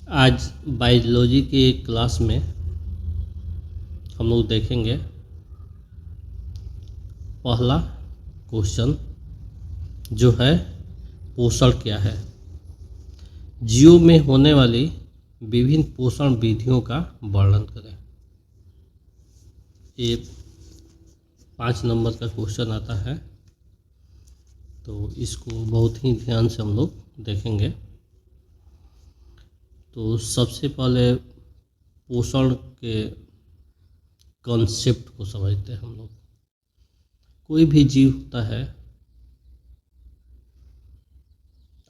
आज बायोलॉजी के क्लास में हम लोग देखेंगे पहला क्वेश्चन जो है पोषण क्या है। जीवों में होने वाली विभिन्न पोषण विधियों का वर्णन करें। ये 5 नंबर का क्वेश्चन आता है, तो इसको बहुत ही ध्यान से हम लोग देखेंगे। तो सबसे पहले पोषण के कॉन्सेप्ट को समझते हैं हम लोग। कोई भी जीव होता है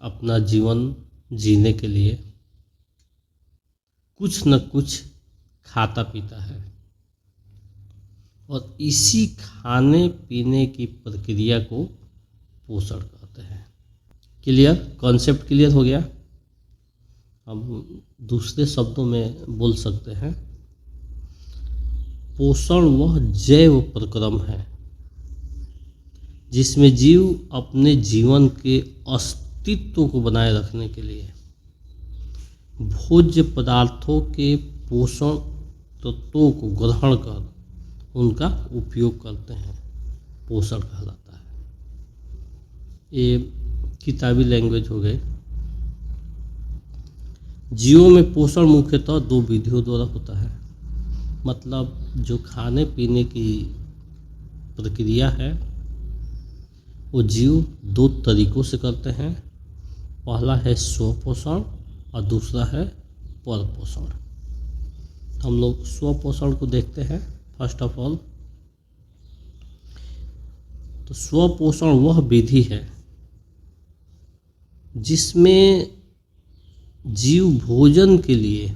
अपना जीवन जीने के लिए कुछ न कुछ खाता पीता है, और इसी खाने पीने की प्रक्रिया को पोषण कहते हैं। क्लियर? कॉन्सेप्ट क्लियर हो गया। हम दूसरे शब्दों में बोल सकते हैं, पोषण वह जैव प्रक्रम है जिसमें जीव अपने जीवन के अस्तित्व को बनाए रखने के लिए भोज्य पदार्थों के पोषण तत्वों को ग्रहण कर उनका उपयोग करते हैं, पोषण कहलाता है। ये किताबी लैंग्वेज हो गई। जीवों में पोषण मुख्यतः 2 विधियों द्वारा होता है। मतलब जो खाने पीने की प्रक्रिया है वो जीव 2 तरीकों से करते हैं। पहला है स्वपोषण और दूसरा है परपोषण। हम लोग स्वपोषण को देखते हैं फर्स्ट ऑफ ऑल। तो स्वपोषण वह विधि है जिसमें जीव भोजन के लिए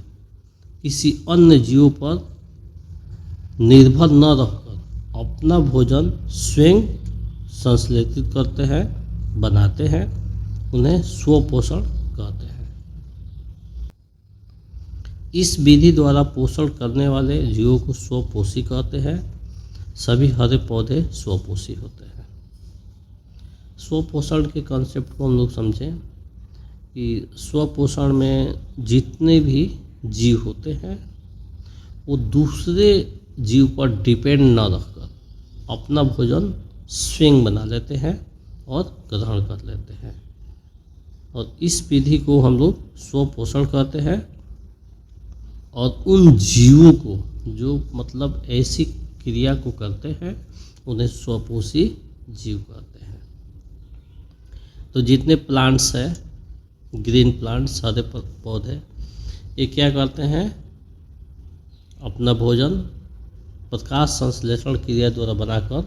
किसी अन्य जीव पर निर्भर न रहकर अपना भोजन स्वयं संश्लेषित करते हैं, बनाते हैं। उन्हें स्वपोषण कहते हैं। इस विधि द्वारा पोषण करने वाले जीवों को स्वपोषी कहते हैं। सभी हरे पौधे स्वपोषी होते हैं। स्वपोषण के कॉन्सेप्ट को हम लोग समझें कि स्वपोषण में जितने भी जीव होते हैं वो दूसरे जीव पर डिपेंड न रहकर अपना भोजन स्वयं बना लेते हैं और ग्रहण कर लेते हैं, और इस विधि को हम लोग स्वपोषण कहते हैं। और उन जीवों को जो मतलब ऐसी क्रिया को करते हैं उन्हें स्वपोषी जीव कहते हैं। तो जितने प्लांट्स हैं, ग्रीन प्लांट्स, हरे पौधे, ये क्या करते हैं? अपना भोजन प्रकाश संश्लेषण क्रिया द्वारा बनाकर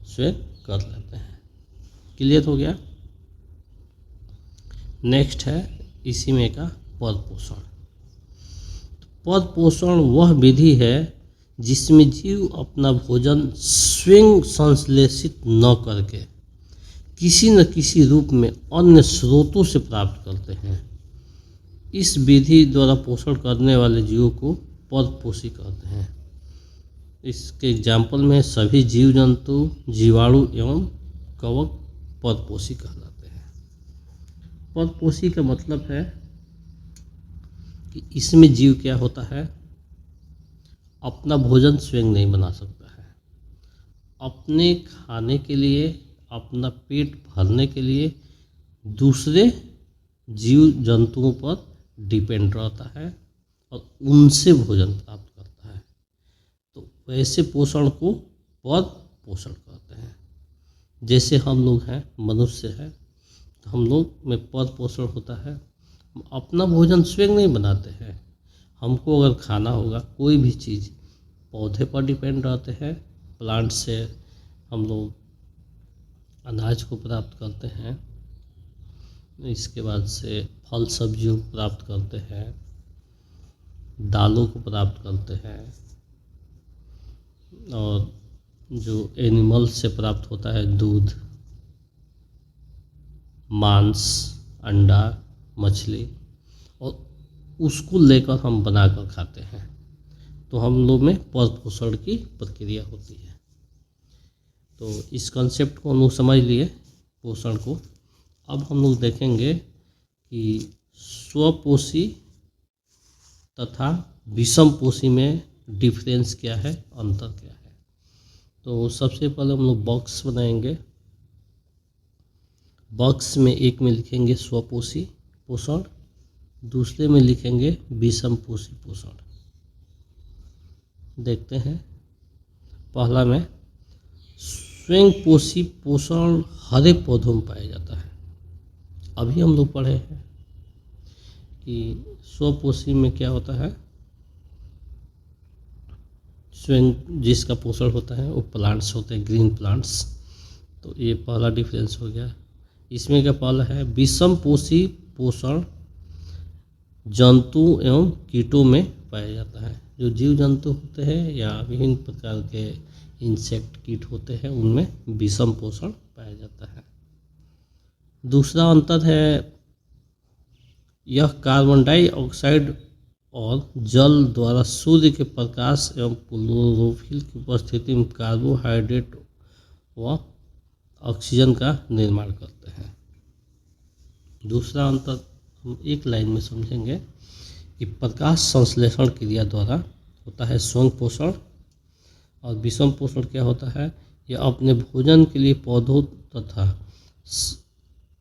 स्वयं कर लेते हैं। क्लियर हो गया? नेक्स्ट है इसी में का परपोषण। परपोषण वह विधि है जिसमें जीव अपना भोजन स्वयं संश्लेषित न करके किसी न किसी रूप में अन्य स्रोतों से प्राप्त करते हैं। इस विधि द्वारा पोषण करने वाले जीवों को परपोषी कहते हैं। इसके एग्जाम्पल में सभी जीव जंतु, जीवाणु एवं कवक परपोषी कहलाते हैं। परपोषी का मतलब है कि इसमें जीव क्या होता है? अपना भोजन स्वयं नहीं बना सकता है। अपने खाने के लिए, अपना पेट भरने के लिए दूसरे जीव जंतुओं पर डिपेंड रहता है और उनसे भोजन प्राप्त करता है। तो वैसे पोषण को परपोषण कहते हैं। जैसे हम लोग हैं, मनुष्य हैं, तो हम लोग में परपोषण होता है। हम अपना भोजन स्वयं नहीं बनाते हैं। हमको अगर खाना होगा कोई भी चीज़, पौधे पर डिपेंड रहते हैं। प्लांट से हम लोग अनाज को प्राप्त करते हैं, इसके बाद से फल सब्जियों को प्राप्त करते हैं, दालों को प्राप्त करते हैं, और जो एनिमल से प्राप्त होता है दूध, मांस, अंडा, मछली, और उसको लेकर हम बनाकर खाते हैं। तो हम लोग में परपोषण की प्रक्रिया होती है। तो इस कॉन्सेप्ट को हम लोग समझ लिए, पोषण को। अब हम लोग देखेंगे कि स्वपोषी तथा विषमपोषी में डिफरेंस क्या है, अंतर क्या है। तो सबसे पहले हम लोग बॉक्स बनाएंगे। बॉक्स में एक में लिखेंगे स्वपोषी पोषण, दूसरे में लिखेंगे विषमपोषी पोषण। देखते हैं, पहला में स्वयंपोषी पोषण हरे पौधों में पाया जाता है। अभी हम लोग पढ़े हैं कि स्वपोषी में क्या होता है, स्वयं जिसका पोषण होता है वो प्लांट्स होते हैं, ग्रीन प्लांट्स। तो ये पहला डिफरेंस हो गया। इसमें क्या पहला है, विषमपोषी पोषण जंतु एवं कीटों में पाया जाता है। जो जीव जंतु होते हैं या विभिन्न प्रकार के इंसेक्ट कीट होते हैं उनमें विषम पोषण पाया जाता है। दूसरा अंतर है, यह कार्बन डाइऑक्साइड और जल द्वारा सूर्य के प्रकाश एवं क्लोरोफिल की उपस्थिति में कार्बोहाइड्रेट व ऑक्सीजन का निर्माण करते हैं। दूसरा अंतर हम एक लाइन में समझेंगे कि प्रकाश संश्लेषण क्रिया द्वारा होता है स्वयं पोषण, और विषम पोषण क्या होता है, यह अपने भोजन के लिए पौधों तथा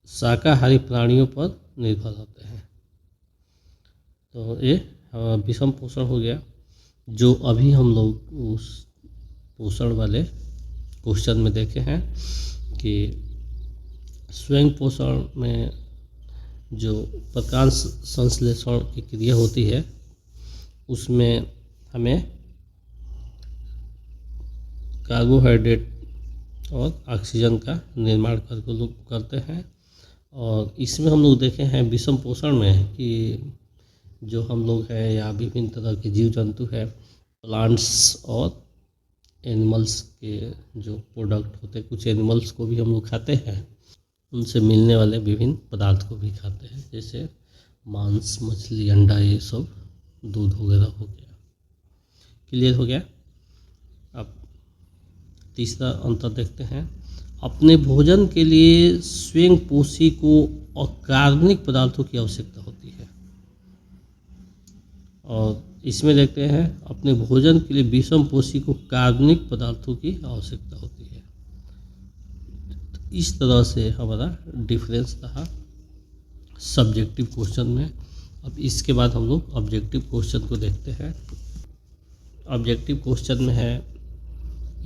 शाकाहारी प्राणियों पर निर्भर होते हैं। तो ये विषम पोषण हो गया, जो अभी हम लोग उस पोषण वाले क्वेश्चन में देखे हैं कि स्वयं पोषण में जो प्रकाश संश्लेषण की क्रिया होती है उसमें हमें कार्बोहाइड्रेट और ऑक्सीजन का निर्माण करके लोग करते हैं। और इसमें हम लोग देखे हैं विषम पोषण में कि जो हम लोग हैं या विभिन्न तरह के जीव जंतु हैं, प्लांट्स और एनिमल्स के जो प्रोडक्ट होते हैं, कुछ एनिमल्स को भी हम लोग खाते हैं, उनसे मिलने वाले विभिन्न पदार्थ को भी खाते हैं, जैसे मांस, मछली, अंडा, ये सब, दूध वगैरह हो गया। क्लियर हो गया। अब तीसरा अंतर देखते हैं, अपने भोजन के लिए स्वयं पोषी को अकार्बनिक पदार्थों की आवश्यकता होती है, और इसमें देखते हैं अपने भोजन के लिए विषम पोषी को कार्बनिक पदार्थों की आवश्यकता होती है। इस तरह से हमारा डिफरेंस रहा सब्जेक्टिव क्वेश्चन में। अब इसके बाद हम लोग ऑब्जेक्टिव क्वेश्चन को देखते हैं। ऑब्जेक्टिव क्वेश्चन में है,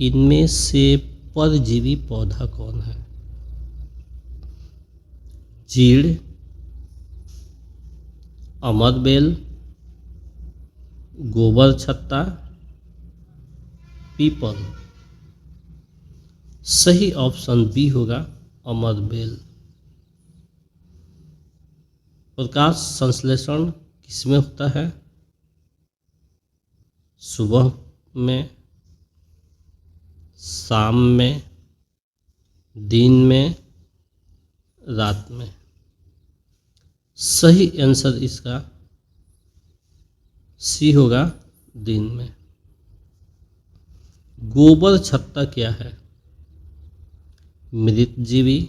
इनमें से परजीवी पौधा कौन है? चीड़, अमरबेल, गोबर छत्ता, पीपल। सही ऑप्शन बी होगा, अमरबेल। प्रकाश संश्लेषण किसमें होता है? सुबह में, शाम में, दिन में, रात में। सही आंसर इसका सी होगा, दिन में। गोबर छत्ता क्या है? मृतजीवी,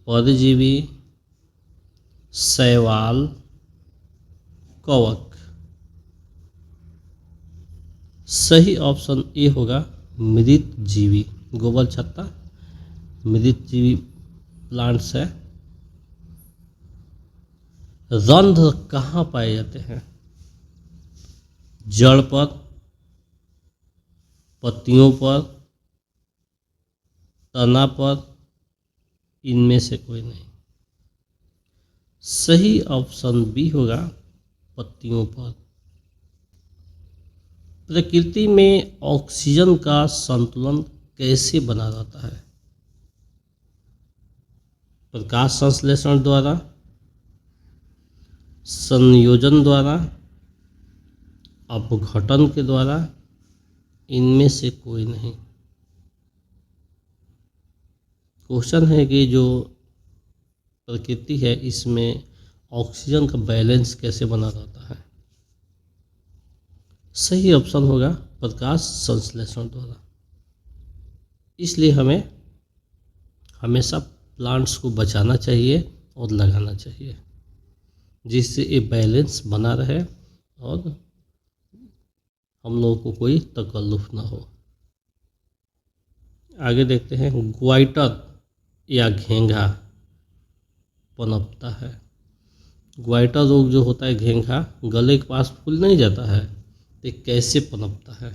परजीवी, शैवाल, कवक। सही ऑप्शन ए होगा, मृतजीवी। गोबर छत्ता मृतजीवी प्लांट्स है। रंध्र कहाँ पाए जाते हैं? जड़ पर, पत्तियों पर, तना पर, इनमें से कोई नहीं। सही ऑप्शन बी होगा, पत्तियों पर। प्रकृति में ऑक्सीजन का संतुलन कैसे बना रहता है? प्रकाश संश्लेषण द्वारा, संयोजन द्वारा, अपघटन के द्वारा, इनमें से कोई नहीं। क्वेश्चन है कि जो प्रकृति है इसमें ऑक्सीजन का बैलेंस कैसे बना रहता है? सही ऑप्शन होगा, प्रकाश संश्लेषण द्वारा। इसलिए हमें हमेशा प्लांट्स को बचाना चाहिए और लगाना चाहिए। जिससे ये बैलेंस बना रहे और हम लोगों को कोई तकल्लुफ़ ना हो। आगे देखते हैं, ग्वाइटर या घेंघा पनपता है। ग्वाइटर रोग जो होता है, घेंघा, गले के पास फूल नहीं जाता है, तो कैसे पनपता है?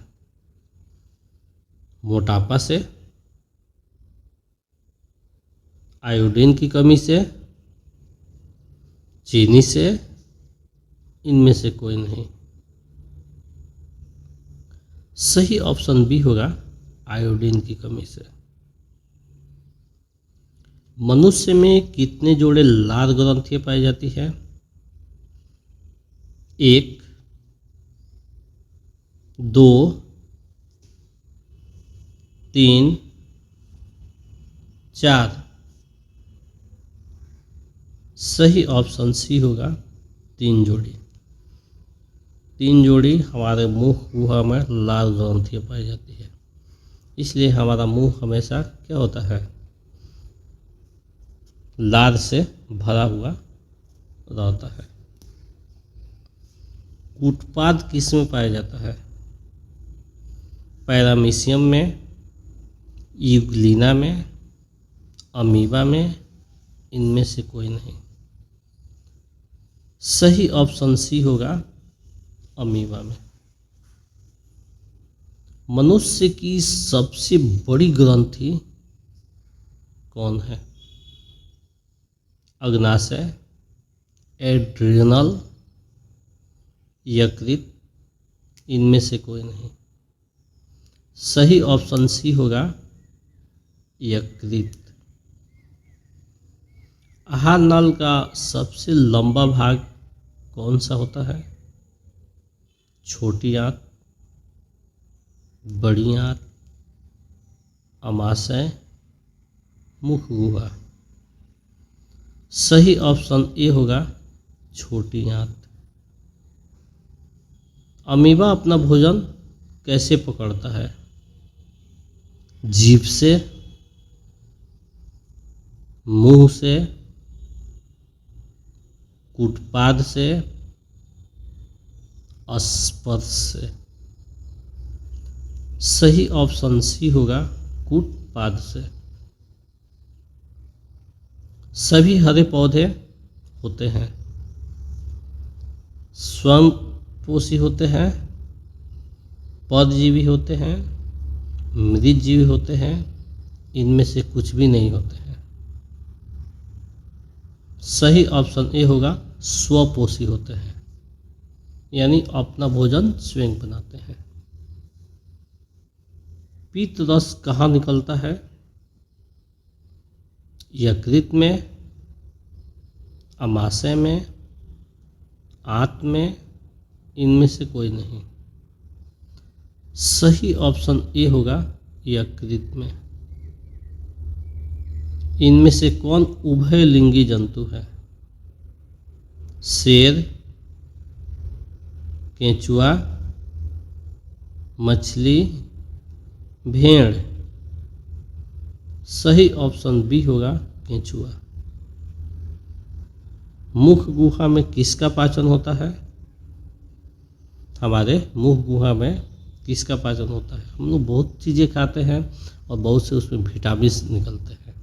मोटापा से, आयोडीन की कमी से, चीनी से, इनमें से कोई नहीं। सही ऑप्शन बी होगा, आयोडीन की कमी से। मनुष्य में कितने जोड़े लाल ग्रंथियां पाई जाती है? 1, 2, 3, 4। सही ऑप्शन सी होगा, 3 जोड़ी। 3 जोड़ी हमारे मुंह गुहा में लाल ग्रंथियां पाई जाती है, इसलिए हमारा मुंह हमेशा क्या होता है? लार से भरा हुआ रहता है। कूटपाद किस में पाया जाता है? पैरामीशियम में, यूग्लिना में, अमीबा में, इनमें से कोई नहीं। सही ऑप्शन सी होगा, अमीबा में। मनुष्य की सबसे बड़ी ग्रंथि कौन है? अग्नाशय, एड्रिनल, यकृत, इनमें से कोई नहीं। सही ऑप्शन सी होगा, यकृत। आहार नल का सबसे लंबा भाग कौन सा होता है? छोटी आंत, बड़ी आंत, अमाशय, मुख गुहा। सही ऑप्शन ए होगा, छोटी आंत। अमीबा अपना भोजन कैसे पकड़ता है? जीभ से, मुंह से, कूटपाद से, स्पर्श से। सही ऑप्शन सी होगा, कूटपाद से। सभी हरे पौधे होते हैं, स्वयं पोषी होते हैं, परजीवी होते हैं, मृतजीवी होते हैं, इनमें से कुछ भी नहीं होते हैं। सही ऑप्शन ए होगा, स्वपोषी होते हैं, यानी अपना भोजन स्वयं बनाते हैं। पीत रस कहाँ निकलता है? यकृत में, अमाशय में, आंत में, इनमें से कोई नहीं। सही ऑप्शन ए होगा, यकृत में। इनमें से कौन उभयलिंगी जंतु है? शेर, केंचुआ, मछली, भेड़। सही ऑप्शन बी होगा, केंचुआ। मुख गुहा में किसका पाचन होता है? हमारे मुख गुहा में किसका पाचन होता है? हम लोग बहुत चीज़ें खाते हैं और बहुत से उसमें विटामिन निकलते हैं।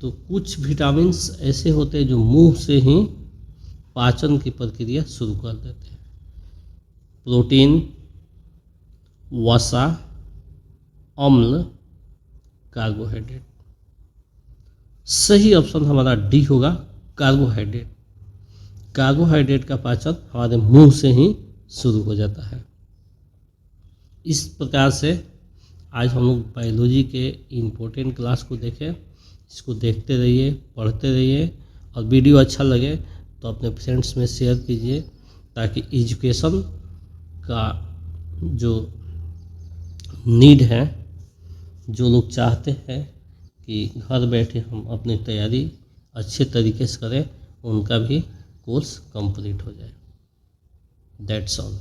तो कुछ विटामिन्स ऐसे होते हैं जो मुंह से ही पाचन की प्रक्रिया शुरू कर देते हैं। प्रोटीन, वसा, अम्ल, कार्बोहाइड्रेट। सही ऑप्शन हमारा डी होगा, कार्बोहाइड्रेट। कार्बोहाइड्रेट का पाचन हमारे मुंह से ही शुरू हो जाता है। इस प्रकार से आज हम लोग बायोलॉजी के इम्पोर्टेंट क्लास को देखें। इसको देखते रहिए, पढ़ते रहिए, और वीडियो अच्छा लगे तो अपने फ्रेंड्स में शेयर कीजिए, ताकि एजुकेशन का जो नीड है, जो लोग चाहते हैं कि घर बैठे हम अपनी तैयारी अच्छे तरीके से करें, उनका भी कोर्स कंप्लीट हो जाए। That's all.